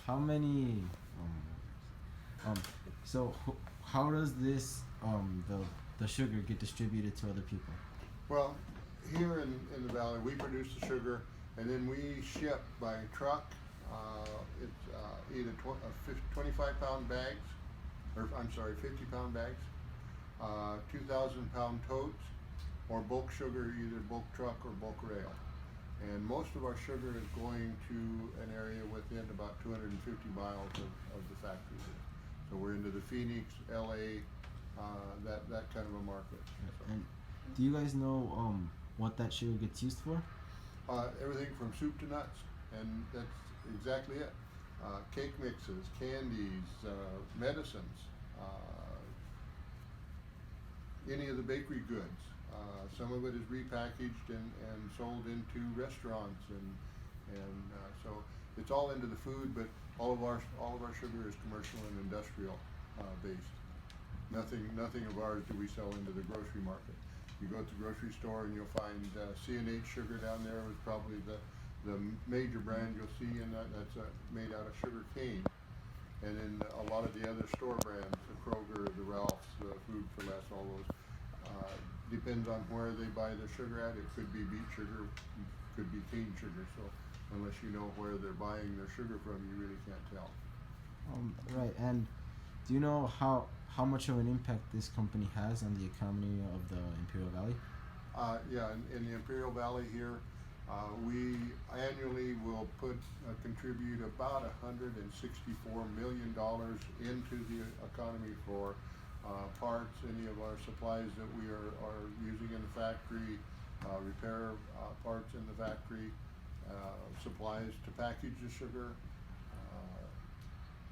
how many um so how does this the sugar get distributed to other people? Well, here in the valley, we produce the sugar, and then we ship by truck. It's either 25-pound bags, or I'm sorry, 50-pound bags, 2,000-pound totes, or bulk sugar, either bulk truck or bulk rail. And most of our sugar is going to an area within about 250 miles of the factory here. So we're into the Phoenix, LA, that kind of a market. So. And do you guys know what that sugar gets used for? Everything from soup to nuts, and that's exactly it. Cake mixes, candies, medicines, any of the bakery goods. Some of it is repackaged and sold into restaurants, and so it's all into the food. But all of our sugar is commercial and industrial based. Nothing of ours do we sell into the grocery market. You go to the grocery store and you'll find C&H sugar down there is probably the major brand you'll see, and that's made out of sugar cane. And then a lot of the other store brands, the Kroger, the Ralphs, the Food for Less, all those, depends on where they buy their sugar at. It could be beet sugar, could be cane sugar. So unless you know where they're buying their sugar from, you really can't tell. Right. And do you know how much of an impact this company has on the economy of the Imperial Valley? Yeah, in the Imperial Valley here, we annually will contribute about $164 million into the economy for parts, any of our supplies that we are using in the factory, repair parts in the factory, supplies to package the sugar,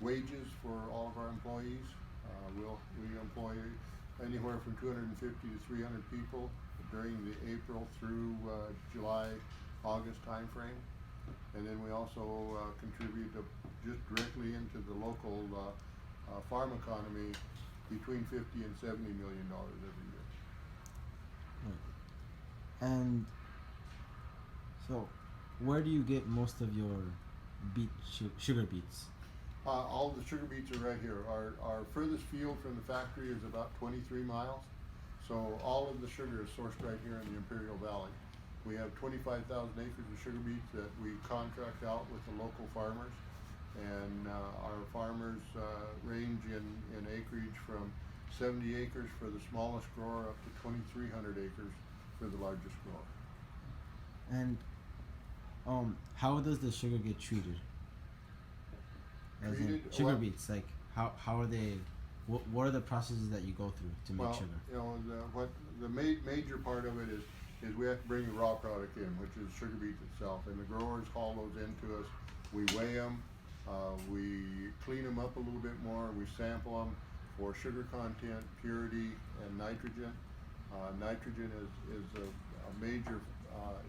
wages for all of our employees. We employ anywhere from 250 to 300 people during the April through July, August time frame. And then we also contribute just directly into the local farm economy between 50 and $70 million every year. Right. And so, where do you get most of your sugar beets? All the sugar beets are right here. Our furthest field from the factory is about 23 miles. So all of the sugar is sourced right here in the Imperial Valley. We have 25,000 acres of sugar beets that we contract out with the local farmers. And our farmers range in acreage from 70 acres for the smallest grower up to 2,300 acres for the largest grower. And how does the sugar get treated? As in sugar beets, like how are they? What are the processes that you go through to make sugar? You know, the major part of it is we have to bring the raw product in, which is sugar beets itself, and the growers haul those into us. We weigh them, we clean them up a little bit more, we sample them for sugar content, purity, and nitrogen. Nitrogen is a major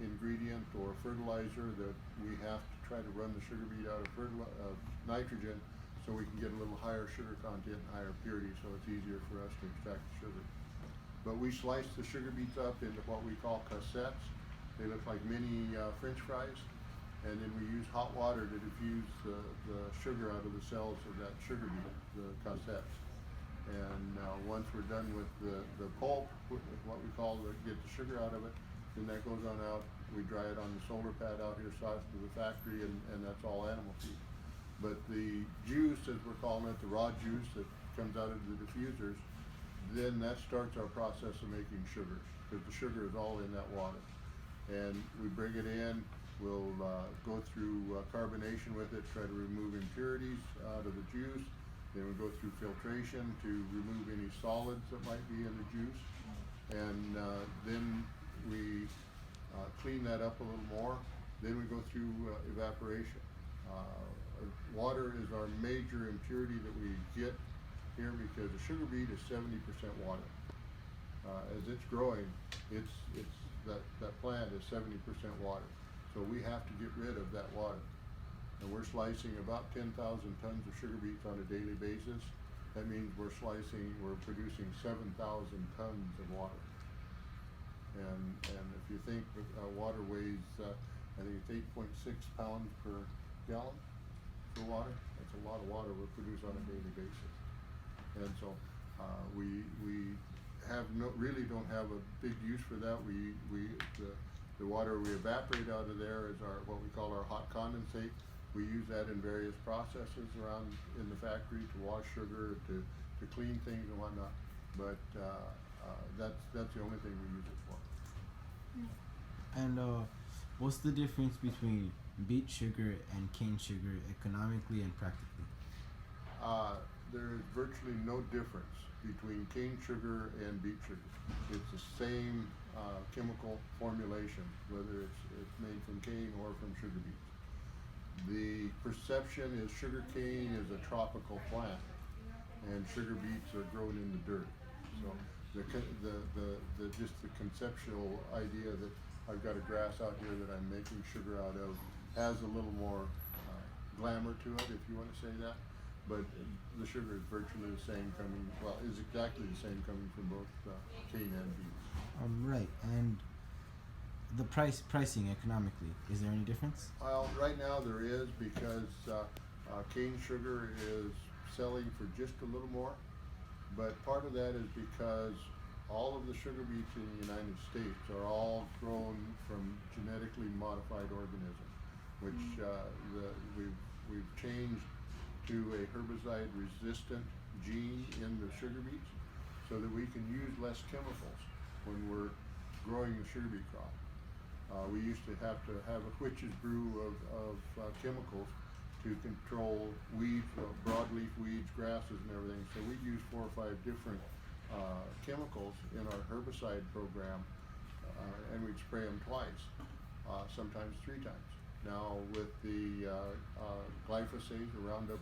ingredient or fertilizer that we have to try to run the sugar beet out of nitrogen so we can get a little higher sugar content and higher purity, so it's easier for us to extract the sugar. But we slice the sugar beets up into what we call cassettes. They look like mini French fries, and then we use hot water to diffuse the sugar out of the cells of that sugar beet, the cassettes. And once we're done with the pulp, what we call get the sugar out of it, then that goes on out. We dry it on the solar pad out here south of the factory, and that's all animal feed. But the juice, as we're calling it, the raw juice that comes out of the diffusers, then that starts our process of making sugars, because the sugar is all in that water. And we bring it in, we'll go through carbonation with it, try to remove impurities out of the juice. Then we go through filtration to remove any solids that might be in the juice. And then we clean that up a little more. Then we go through evaporation. Water is our major impurity that we get here because the sugar beet is 70% water. As it's growing, that plant is 70% water. So we have to get rid of that water. And we're slicing about 10,000 tons of sugar beets on a daily basis. That means we're producing 7,000 tons of water. And if you think water weighs, I think it's 8.6 pounds per gallon. for water. That's a lot of water we produce on a daily basis. And so, we really don't have a big use for that. The water we evaporate out of there is what we call our hot condensate. We use that in various processes around in the factory to wash sugar, to clean things and whatnot. But, that's the only thing we use it for. And what's the difference between beet sugar and cane sugar economically and practically? There is virtually no difference between cane sugar and beet sugar. It's the same chemical formulation, whether it's made from cane or from sugar beets. The perception is sugar cane is a tropical plant, and sugar beets are grown in the dirt. So just the conceptual idea that I've got a grass out here that I'm making sugar out of has a little more glamour to it, if you want to say that. But the sugar is virtually the same is exactly the same coming from both cane and beets. Right. And the pricing economically, is there any difference? Well, right now there is, because cane sugar is selling for just a little more. But part of that is because all of the sugar beets in the United States are all grown from genetically modified organisms, which we've changed to a herbicide resistant gene in the sugar beets so that we can use less chemicals when we're growing the sugar beet crop. We used to have a witch's brew of chemicals to control weeds, broadleaf weeds, grasses and everything. So we use 4 or 5 different chemicals in our herbicide program, and we'd spray them twice, sometimes 3 times. Now with the glyphosate, the Roundup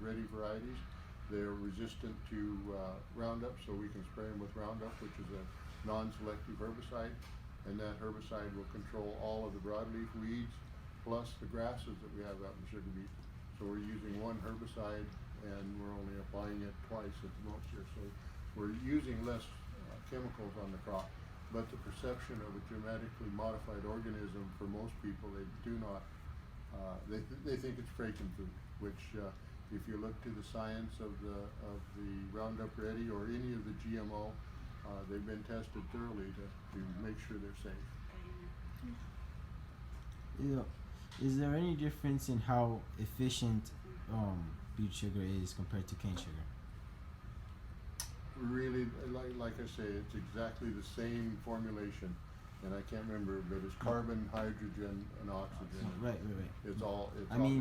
ready varieties, they're resistant to Roundup, so we can spray them with Roundup, which is a non-selective herbicide, and that herbicide will control all of the broadleaf weeds plus the grasses that we have out in the sugar beet. So we're using one herbicide and we're only applying it twice at the most here. So we're using less chemicals on the crop. But the perception of a genetically modified organism, for most people, they do not, they think it's Franken food, which if you look to the science of the Roundup Ready or any of the GMO, they've been tested thoroughly to make sure they're safe. Yeah. Is there any difference in how efficient beet sugar is compared to cane sugar? Really, like I say, it's exactly the same formulation, and I can't remember, but it's carbon, hydrogen, and oxygen. Right. It's all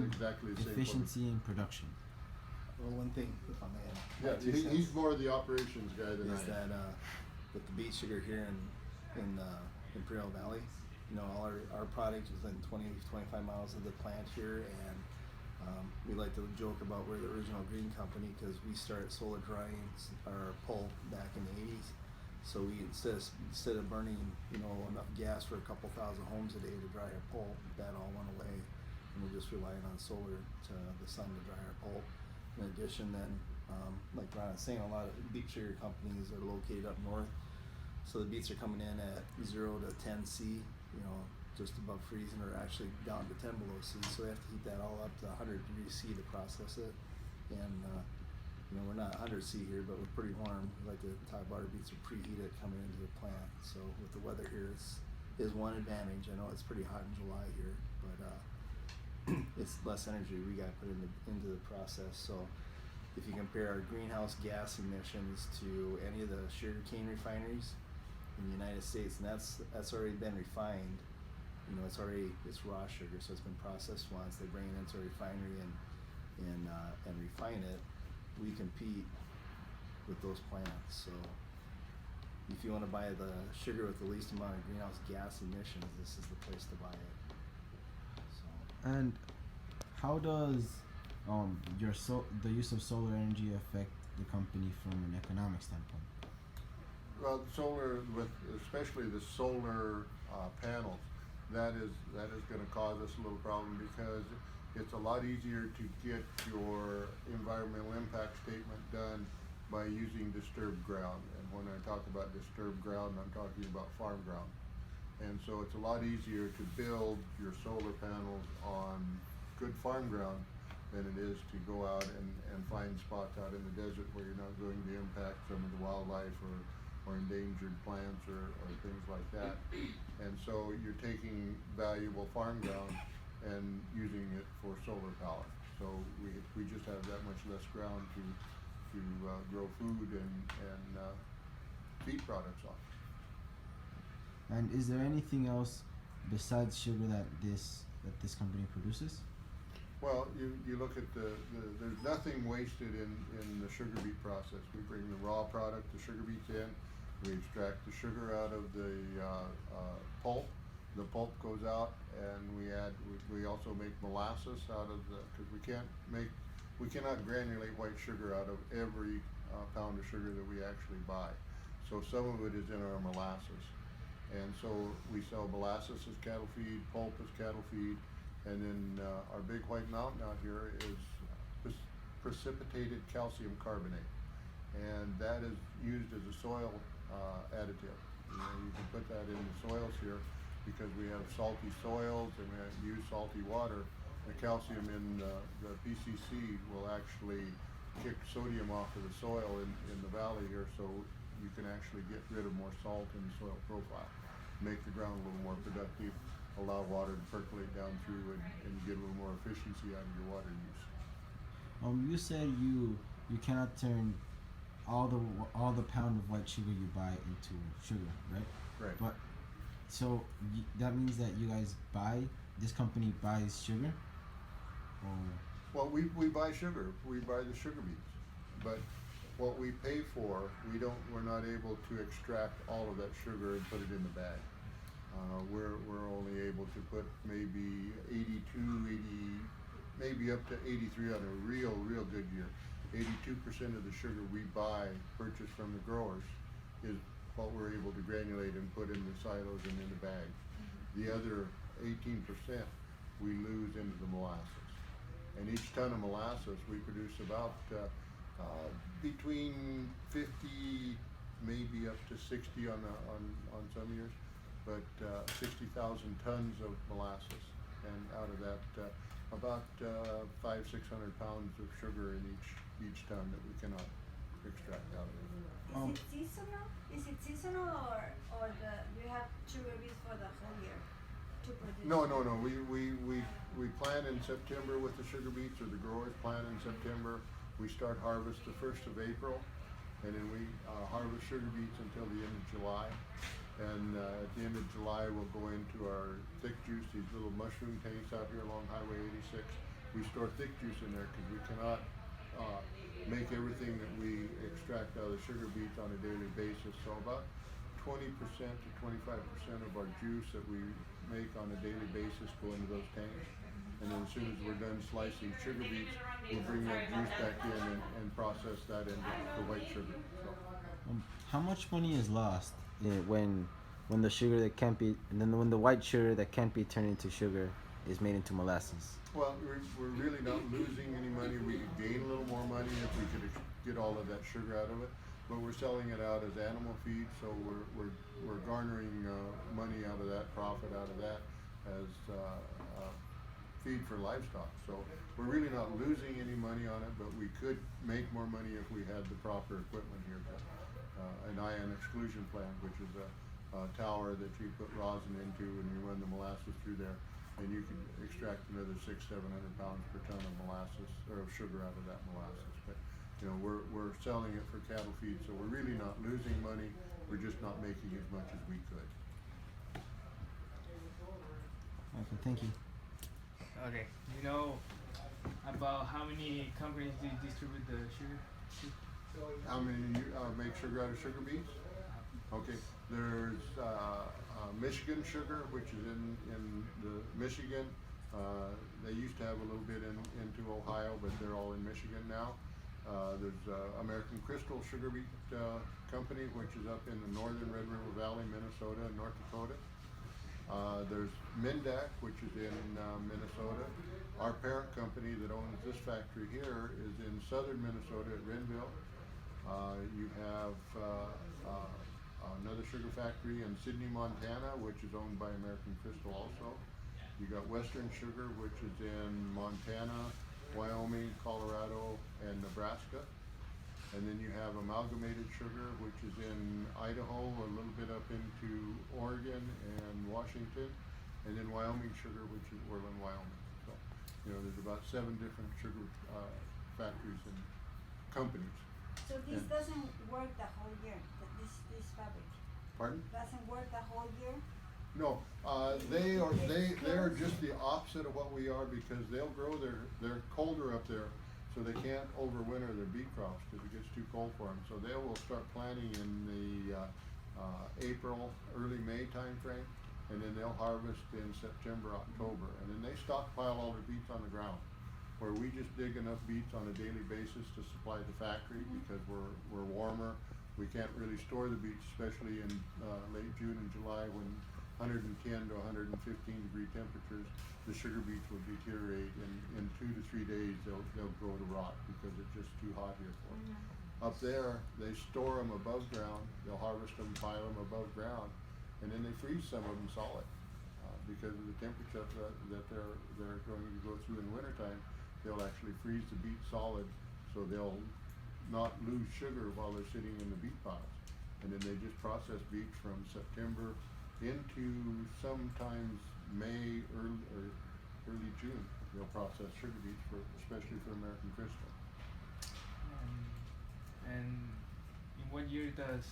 exactly the same. Efficiency in production. Well, one thing, if I may add, Yeah, he's more the operations guy than I is am. that with the beet sugar here in Imperial Valley, all our product is in 20-25 miles of the plant here, and we like to joke about we're the original green company because we started solar drying our pulp back in the 80s. So we instead of burning enough gas for a couple thousand homes a day to dry our pulp, that all went away, and we're just relying on solar to the sun to dry our pulp. In addition, then like Ron was saying, a lot of beet sugar companies are located up north, so the beets are coming in at 0 to 10 C, just above freezing, or actually down to 10 below C. So we have to heat that all up to 100 degrees C to process it. And we're not 100 C here, but we're pretty warm. We like to top water beets are preheated coming into the plant. So with the weather here, is one advantage. I know it's pretty hot in July here, but it's less energy we got to put into the process. So if you compare our greenhouse gas emissions to any of the sugarcane refineries in the United States, and that's already been refined. It's raw sugar, so it's been processed once. They bring it into a refinery and refine it. We compete with those plants. So if you want to buy the sugar with the least amount of greenhouse gas emissions, this is the place to buy it. So. And how does the use of solar energy affect the company from an economic standpoint? Well, especially the solar panels, that is going to cause us a little problem because it's a lot easier to get your environmental impact statement done by using disturbed ground. And when I talk about disturbed ground, I'm talking about farm ground. And so it's a lot easier to build your solar panels on good farm ground than it is to go out and find spots out in the desert where you're not going to impact some of the wildlife or endangered plants or things like that. And so you're taking valuable farm ground and using it for solar power. So we just have that much less ground to grow food and feed products on. And is there anything else besides sugar that this company produces? Well, you look at there's nothing wasted in the sugar beet process. We bring the raw product, the sugar beets in, we extract the sugar out of the pulp. The pulp goes out, and we also make molasses out of because we cannot granulate white sugar out of every pound of sugar that we actually buy. So some of it is in our molasses. And so we sell molasses as cattle feed, pulp as cattle feed, and then our big white mountain out here is precipitated calcium carbonate, and that is used as a soil additive. You can put that in the soils here because we have salty soils and we use salty water. The calcium in the PCC will actually kick sodium off of the soil in the valley here, so you can actually get rid of more salt in the soil profile, make the ground a little more productive, allow water to percolate down through, and get a little more efficiency out of your water use. You said you cannot turn all the pound of white sugar you buy into sugar, right? Right. But so that means that you guys this company buys sugar, or? Well, we buy sugar. We buy the sugar beets, but what we pay for, we're not able to extract all of that sugar and put it in the bag. We're only able to put maybe 82, 80, maybe up to 83 on a real good year. 82% of the sugar we purchase from the growers, is what we're able to granulate and put in the silos and in the bag. The other 18% we lose into the molasses. And each ton of molasses we produce about between 50, maybe up to 60 on some years, but 60,000 tons of molasses, and out of that about 500-600 pounds of sugar in each ton that we cannot extract out of it. Is it seasonal or you have sugar beets for the whole year to produce? No. We plant in September with the sugar beets, or the growers plant in September. We start harvest the 1st of April, and then we harvest sugar beets until the end of July. And at the end of July, we'll go into our thick juice, these little mushroom tanks out here along Highway 86. We store thick juice in there because we cannot make everything that we extract out of the sugar beets on a daily basis. So about 20% to 25% of our juice that we make on a daily basis go into those tanks. And then as soon as we're done slicing sugar beets, we'll bring that juice back in and process that into the white sugar. So. How much money is lost when the sugar that can't be, and then when the white sugar that can't be turned into sugar is made into molasses? Well, we're really not losing any money. We could gain a little more money if we could get all of that sugar out of it, but we're selling it out as animal feed, so we're garnering money out of that, profit out of that as feed for livestock. So we're really not losing any money on it, but we could make more money if we had the proper equipment here. An ion exclusion plant, which is a tower that you put rosin into and you run the molasses through there, and you can extract another 600-700 pounds per ton of molasses or of sugar out of that molasses. But we're selling it for cattle feed, so we're really not losing money. We're just not making as much as we could. Okay, thank you. Okay, you know about how many companies do you distribute the sugar to? How many make sugar out of sugar beets? Okay, there's Michigan sugar, which is in the Michigan. They used to have a little bit into Ohio, but they're all in Michigan now. There's American Crystal Sugar Beet Company, which is up in the northern Red River Valley, Minnesota, and North Dakota. There's Mindak, which is in Minnesota. Our parent company that owns this factory here is in southern Minnesota at Renville. You have another sugar factory in Sidney, Montana, which is owned by American Crystal also. You got Western Sugar, which is in Montana, Wyoming, Colorado, and Nebraska. And then you have amalgamated sugar, which is in Idaho, a little bit up into Oregon and Washington, and then Wyoming sugar, which is Orland, Wyoming. So, you know, there's about 7 different sugar factories and companies. So this And- doesn't work the whole year. This fabric Pardon? doesn't work the whole year. No, they are just the opposite of what we are, because they'll grow they're colder up there, so they can't overwinter their beet crops because it gets too cold for them. So they will start planting in the April, early May time frame, and then they'll harvest in September, October, and then they stockpile all their beets on the ground, where we just dig enough beets on a daily basis to supply the factory because we're warmer. We can't really store the beets, especially in late June and July when 110 to 115 degree temperatures. The sugar beets will deteriorate, and in 2 to 3 days they'll go to rot because it's just too hot here for them. Up there, they store them above ground. They'll harvest them, pile them above ground, and then they freeze some of them solid because of the temperature that they're going to go through in the wintertime. They'll actually freeze the beet solid, so they'll not lose sugar while they're sitting in the beet piles. And then they just process beets from September into sometimes May, early June. They'll process sugar beets especially for American Crystal. And in what year does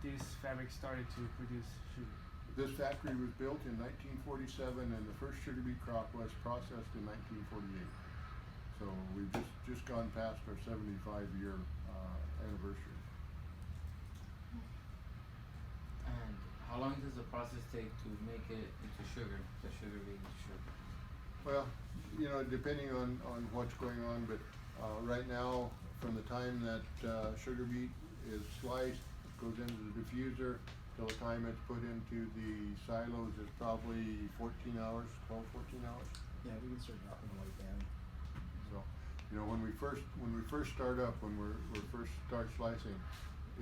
this fabric started to produce sugar? This factory was built in 1947, and the first sugar beet crop was processed in 1948. So we've just gone past our 75-year anniversary. And how long does the process take to make it into sugar, the sugar beet into sugar? Well, you know, depending on what's going on, but right now, from the time that sugar beet is sliced, goes into the diffuser, till the time it's put into the silos is probably 14 hours, 12, 14 hours. Yeah, we can start dropping the white band. So, you know, when we first start up, when we first start slicing,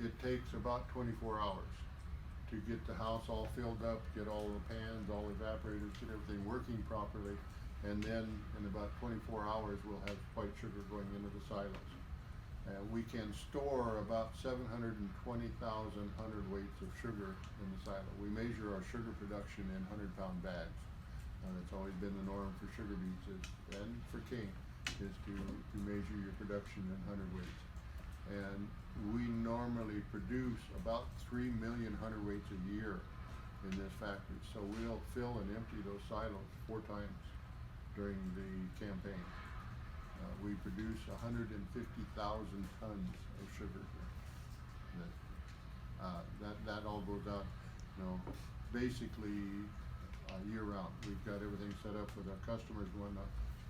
it takes about 24 hours to get the house all filled up, get all the pans, all the evaporators, get everything working properly, and then in about 24 hours we'll have white sugar going into the silos. We can store about 720,000 hundredweights of sugar in the silo. We measure our sugar production in 100-pound bags. That's always been the norm for sugar beets and for cane, is to measure your production in hundredweights. And we normally produce about 3 million hundredweights a year in this factory. So we'll fill and empty those silos 4 times during the campaign. We produce 150,000 tons of sugar here. That all goes out, you know, basically year round. We've got everything set up with our customers when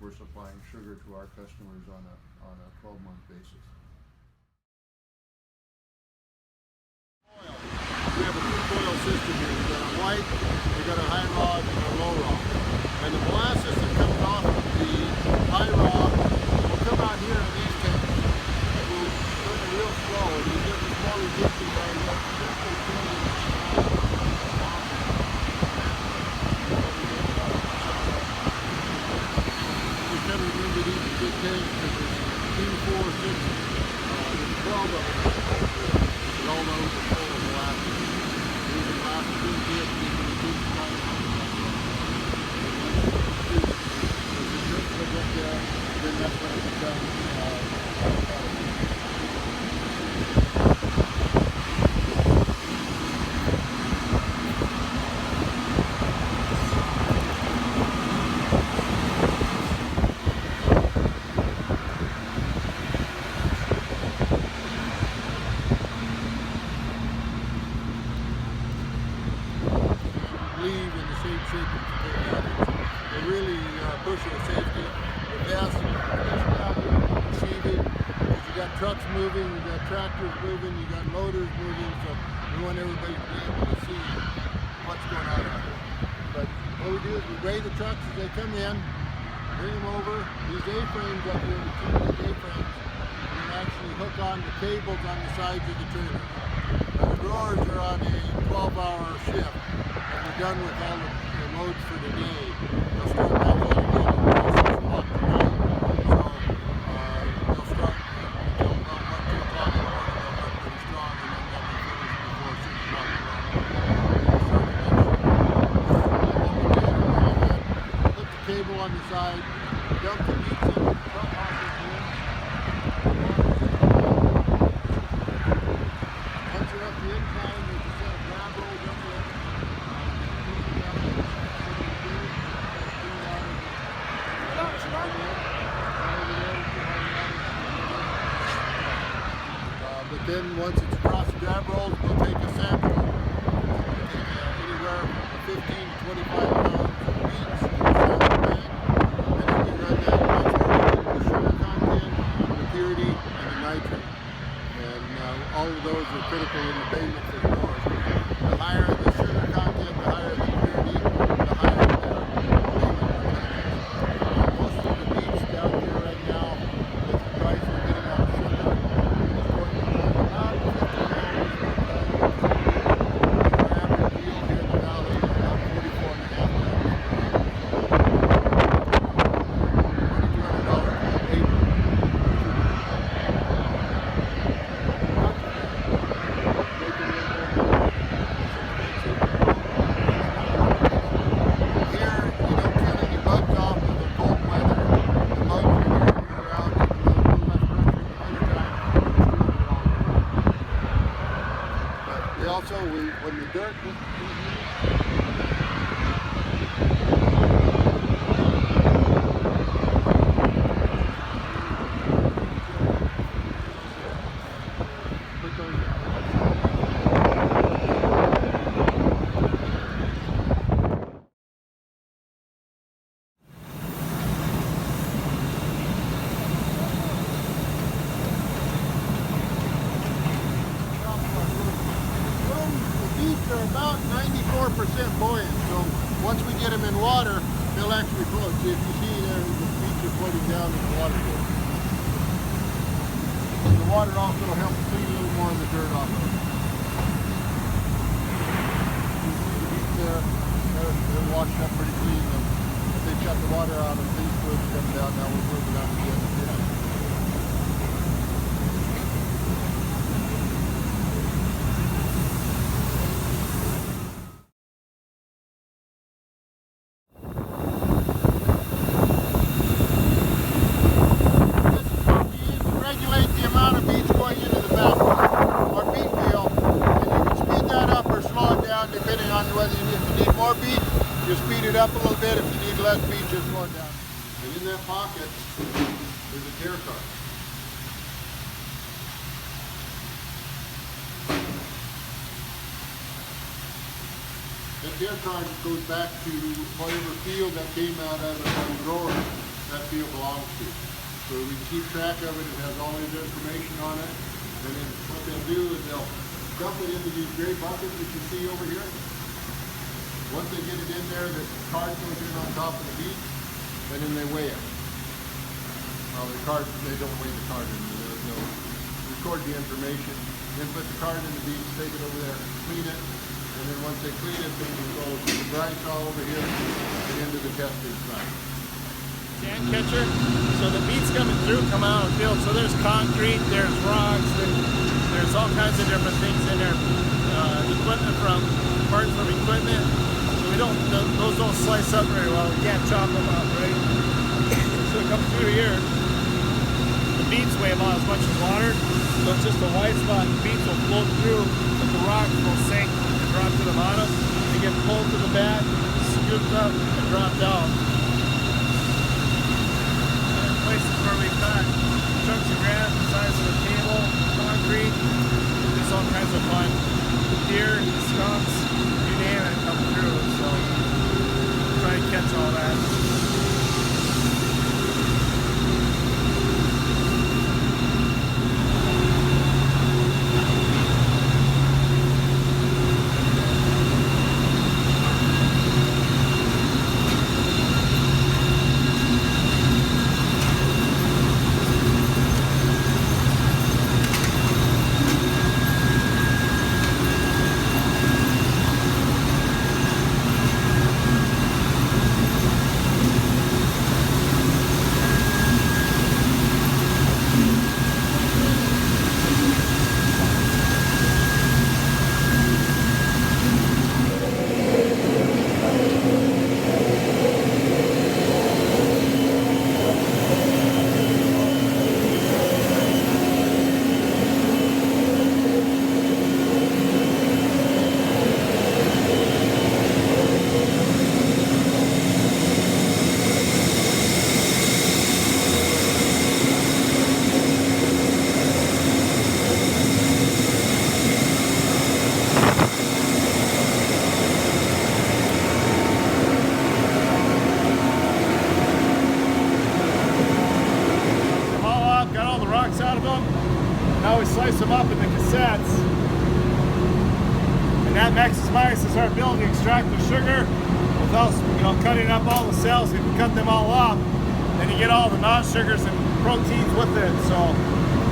we're supplying sugar to our customers on a 12-month basis. We have a 2-coil system here. We've got a white, we've got a high rod, and a low rod. And the molasses that comes off of the high rod will come out here in these tanks. We'll turn it real slow, and you get the small resistance by we kind of remember these big tanks because there's 2, 4, 6, there's 12 of them. And all those are full of molasses. These are molasses in here, then that's when it becomes leave in the same shape as the adage. They really push the safety. The vest, receiving, because you got trucks moving, you got tractors moving, you got loaders moving, so we want everybody to be able to see what's going on out there. But what we do is we weigh the trucks as they come in, bring them over, these A-frames up here, the 2 big A-frames, and then actually hook on the cables on the sides of the trailer. Now the growers are on a 12-hour shift, and we're done with all the loads for the day. They'll start back in again at 6 o'clock tonight. So the side, dump the beets in the front pocket here. Once you're up the incline, there's a set of grab rolls up there. But then once it's across the grab rolls, we'll take a sample, anywhere from 15 to 25 pounds of beets in the sample bag, and then we run that once over the sugar content, the purity, and the nitrate. And all of those are critical in the payment for the growers. The higher the sugar content, the higher the purity, the higher the payment. Most of the beets down here right now, with the price we're getting on sugar, is going to about 50 dollars per ton. Our average yield here in the valley is about 44 and a half tons. $2,200 per acre. Here, you don't kill any bugs off with the cold weather. The bugs are here year-round, a little less pressure in the wintertime. But we also, when the dirt put those down. The beets are about 94% buoyant, so once we get them in water, they'll actually float. See, if you see there, the beets are floating down in the water here. And the water also helps clean a little more of the dirt off of it. You see the beets there, they're washed up pretty clean. If they shut the water out and these fluids come down, now we're moving on to the other side. This is what we use to regulate the amount of beets going into the back, our beet wheel. And you can speed that up or slow it down depending on whether if you need more beet, you speed it up a little bit. If you need less beet, just slow it down. And in that pocket is a tear card. That tear card goes back to whatever field that came out of it from the grower that field belongs to. So we can keep track of it. It has all his information on it. And then what they'll do is they'll dump it into these gray buckets that you see over here. Once they get it in there, the card goes in on top of the beet, and then they weigh it. Well, the card, they don't weigh the card in there. They'll record the information, then put the card in the beet, take it over there, clean it, and then once they clean it, then you go to the dry saw over here and into the testing site. Sand catcher, so the beets coming through come out of the field. So there's concrete, there's rocks, there's all kinds of different things in there. Equipment parts from equipment. So we don't, those don't slice up very well. We can't chop them up, right? So it comes through here. The beets weigh about as much as water, so it's just a white spot. The beets will float through, but the rocks will sink and drop to the bottom. They get pulled to the back, scooped up, and dropped out. Places where we've got chunks of granite the size of a table, concrete, there's all kinds of fun. Deer, skunks, you name it, come through. So try to catch all that. slice them up into cassettes. And that maximizes our ability to extract the sugar without, cutting up all the cells. If you cut them all up, then you get all the non-sugars and proteins with it. So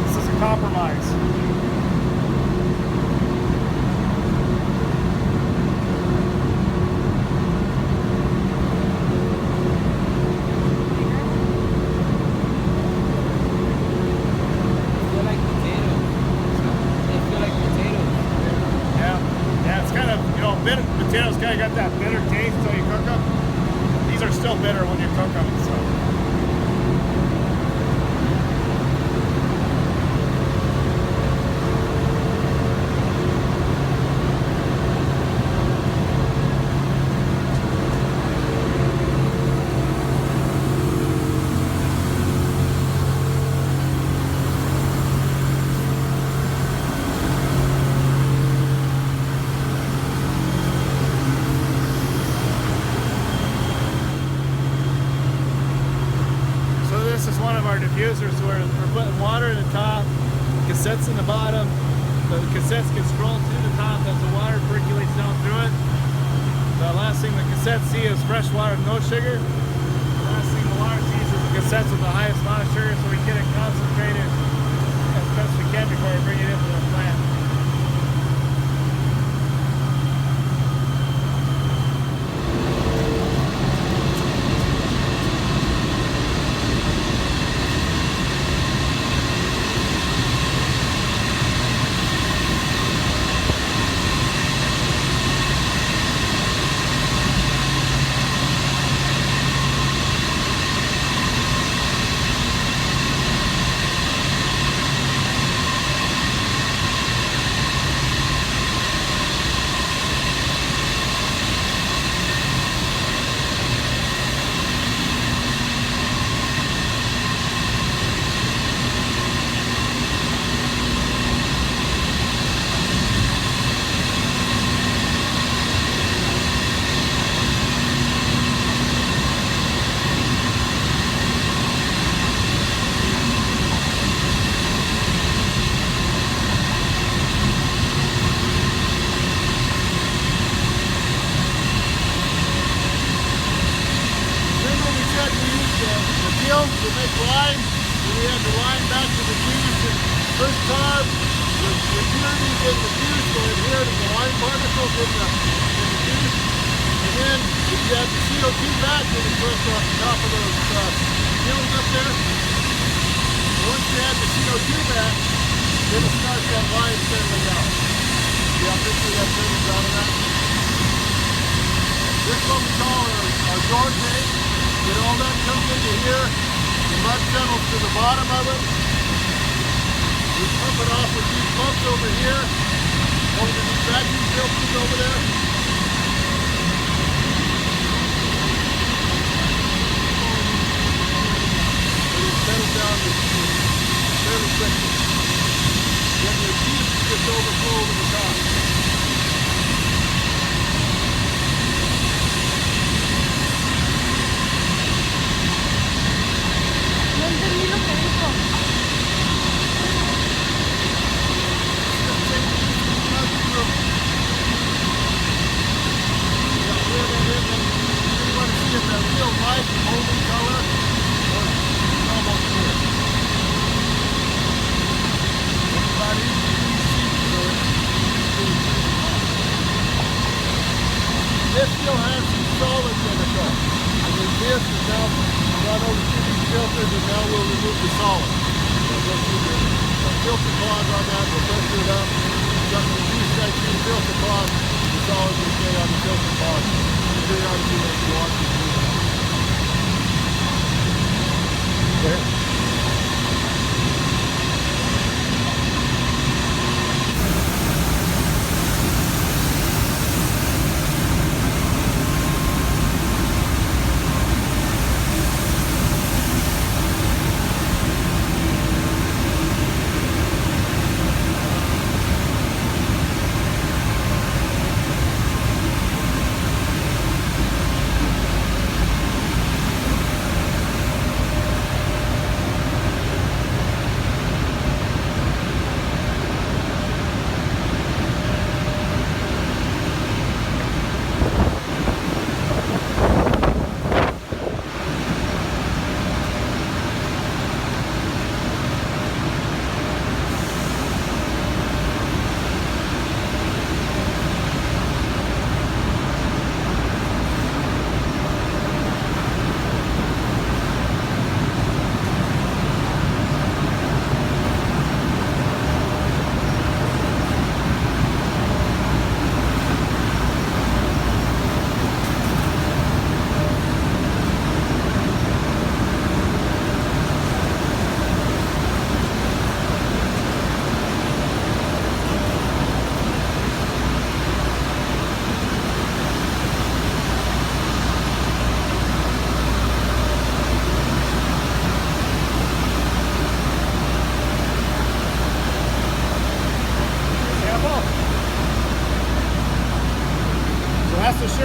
this is a compromise. Potatoes kind of got that bitter taste until you cook them. These are still bitter when you cook them. So. This is one of our diffusers where we're putting water in the top, cassettes in the bottom. The cassettes can scroll to the top as the water percolates down through it. The last thing the cassettes see is fresh water, no sugar. The last thing the water sees is the cassettes with the highest amount of sugar, so we get it concentrated as best we can before we bring it into the plant. To make lime, and we had to line back to the juice and first carb, the impurities in the juice go in here to the lime particles in the juice, and then if you have the CO2 back, then it goes off the top of those gills up there. And once you add the CO2 back, then it starts that lime settling out. See how quickly that settles out of that? This is what we call our door tank. When all that comes into here, the mud settles to the bottom of it. We pump it off with these pumps over here, over the vacuum filters over there. And it settles down fairly quickly. Then the juice just overflow over the top. This still has some solids in it though. And then this is now run over to these filters and now we'll remove the solids. So go through the filter cloth on that, we'll pressure it up, shut the juice right through the filter cloth, the solids will stay on the filter cloth. You figure out if you want to wash it. Okay.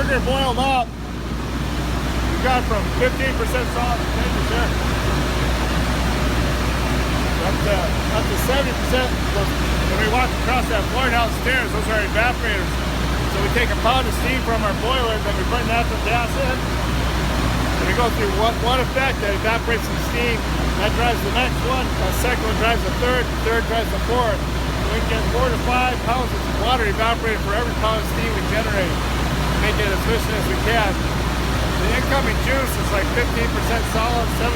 sugar boiled up, we've got from 15% solid changes there up to 70%. When we walk across that floor downstairs, those are evaporators. So we take a pound of steam from our boiler, then we burn natural gas in. And we go through one effect that evaporates some steam. That drives the next one. That second one drives the third drives the fourth. So we can get 4 to 5 pounds of water evaporated for every pound of steam we generate. Make it as efficient as we can. The incoming juice is like 15% solid, 17%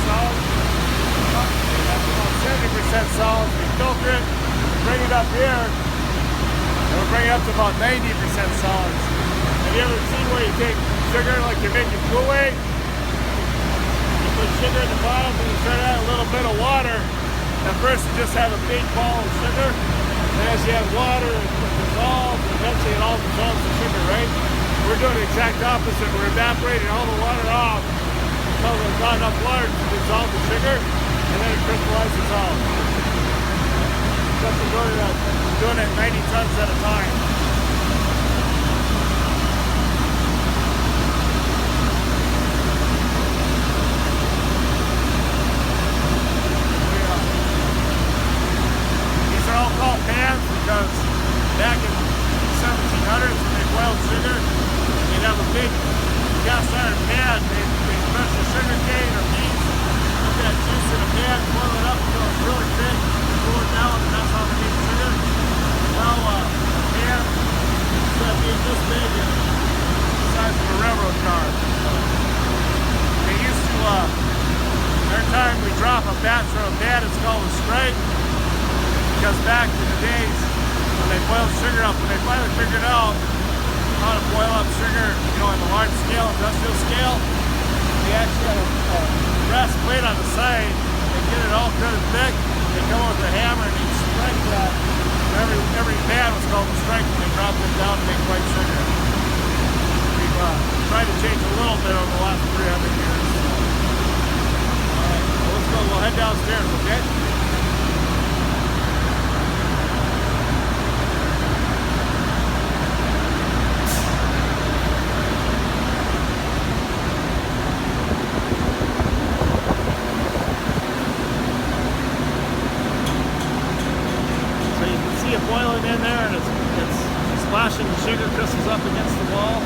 solid. That's about 70% solid. We filter it, bring it up here, and we'll bring it up to about 90% solids. Have you ever seen where you take sugar like you're making Kool-Aid? You put sugar in the bottom and you start adding a little bit of water. At first you just have a big ball of sugar, and as you add water, it dissolves, and eventually it all dissolves the sugar, right? We're doing the exact opposite. We're evaporating all the water off until there's not enough water to dissolve the sugar, and then it crystallizes out. Just doing it 90 tons at a time. These are all called pans because back in the 1700s when they boiled sugar, they'd have a big cast iron pan. They'd crush the sugar cane or beets, put that juice in a pan, boil it up until it's really thick, cool it down, and that's how they make sugar. Now, a pan instead of being this big and the size of a railroad car. They used to, every time we drop a batch from a pan, it's called a strike, because back in the days when they boiled sugar up, when they finally figured out how to boil up sugar, on the large scale, industrial scale, they actually had a brass plate on the side. They get it all good and thick. They come over with a hammer and they strike that. Every pan was called a strike when they dropped it down to make white sugar. We've tried to change a little bit over the last 300 years. Alright, well, let's go. We'll head downstairs, okay? Boiling in there, and it's splashing the sugar crystals up against the wall.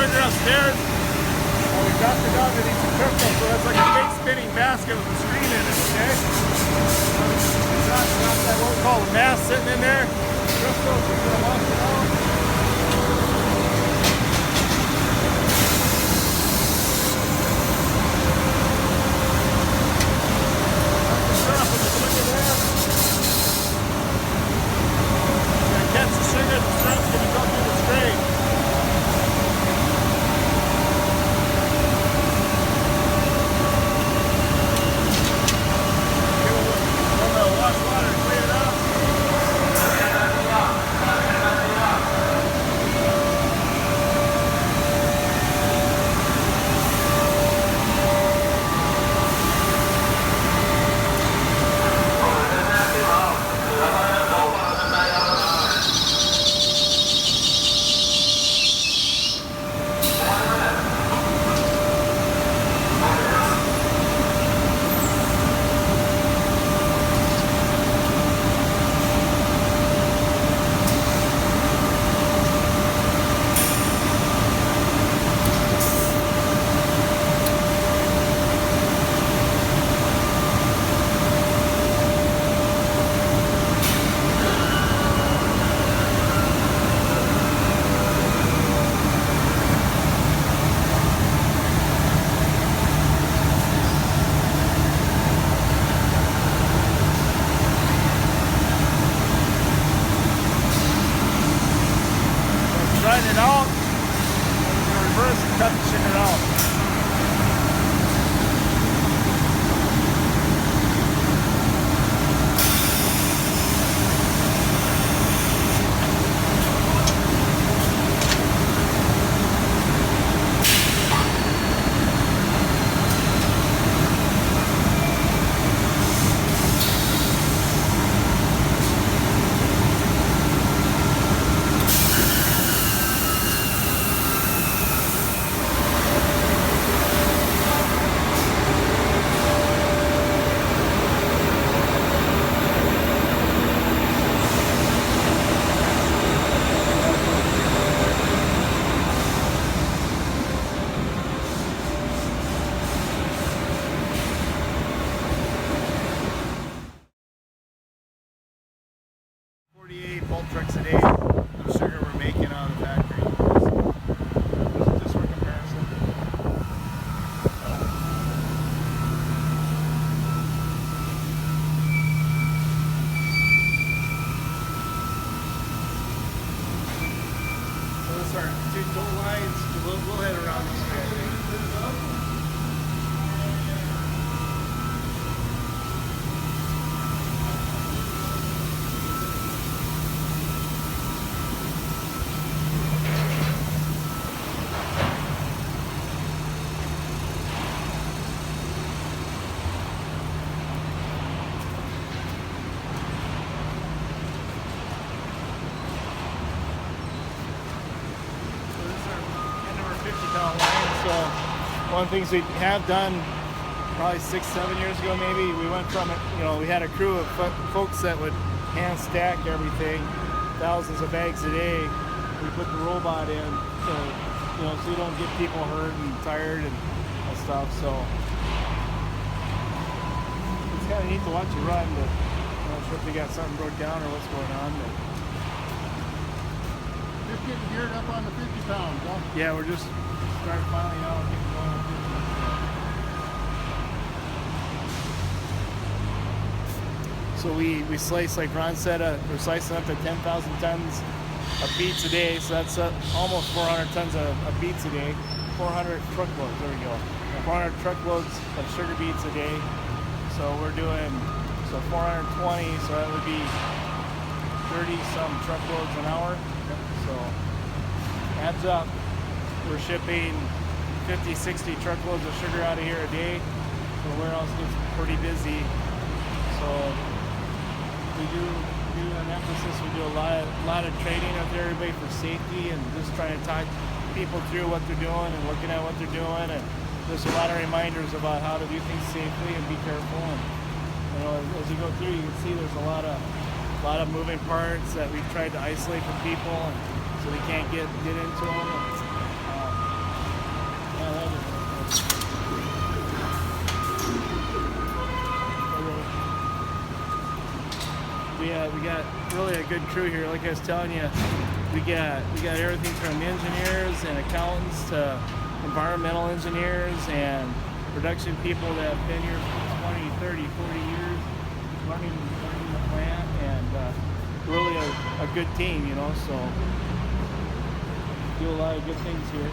Upstairs, and we dropped it down to these crystals, so that's like a big spinning basket with a screen in it, okay? It's not that what we call a mass sitting in there. Crystals, we're going to wash it out. out, and we're going to reverse and cut the sugar out. Bulk trucks a day of sugar we're making out of the factory. Just for comparison. So this is our two toll lines. We'll head around this way, I think. So one of the things we have done probably 6-7 years ago maybe, we went from it, we had a crew of folks that would hand stack everything, thousands of bags a day. We put the robot in so you don't get people hurt and tired and stuff. So it's kind of neat to watch you run, but I'm not sure if they got something broke down or what's going on. But Just getting geared up on the 50 pounds, huh? yeah, we're just starting filing out, getting going with this. So we slice, like Ron said, we're slicing up to 10,000 tons of beets a day. So that's almost 400 tons of beets a day. 400 truckloads, there we go. 400 truckloads of sugar beets a day. So we're doing, 420, so that would be 30-some truckloads an hour. So adds up. We're shipping 50, 60 truckloads of sugar out of here a day. The warehouse gets pretty busy. So we do an emphasis. We do a lot of training with everybody for safety and just trying to talk people through what they're doing and looking at what they're doing. And there's a lot of reminders about how to do things safely and be careful. And as you go through, you can see there's a lot of moving parts that we've tried to isolate from people, and so they can't get into them. We got really a good crew here. Like I was telling you, we got everything from engineers and accountants to environmental engineers and production people that have been here for 20, 30, 40 years running the plant, and really a good team, so do a lot of good things here.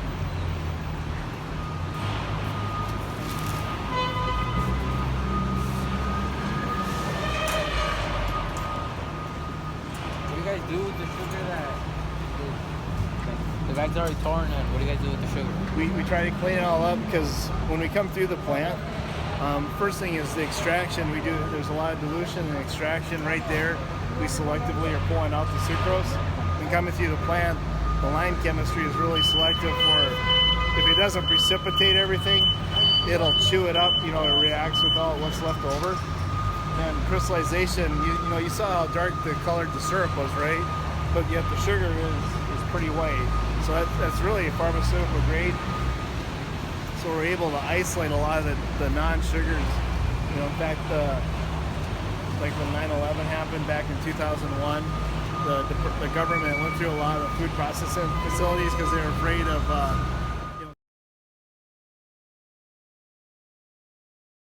What do you guys do with the sugar that the bag's already torn, and what do you guys do with the sugar? We try to clean it all up, because when we come through the plant, first thing is the extraction. There's a lot of dilution and extraction right there. We selectively are pulling out the sucrose. And coming through the plant, the lime chemistry is really selective for, if it doesn't precipitate everything, it'll chew it up, it reacts with all what's left over. And crystallization, you saw how dark the colored the syrup was, right? But yet the sugar is pretty white. So that's really pharmaceutical grade. So we're able to isolate a lot of the non-sugars. In fact, like when 9/11 happened back in 2001, the government went through a lot of food processing facilities because they were afraid of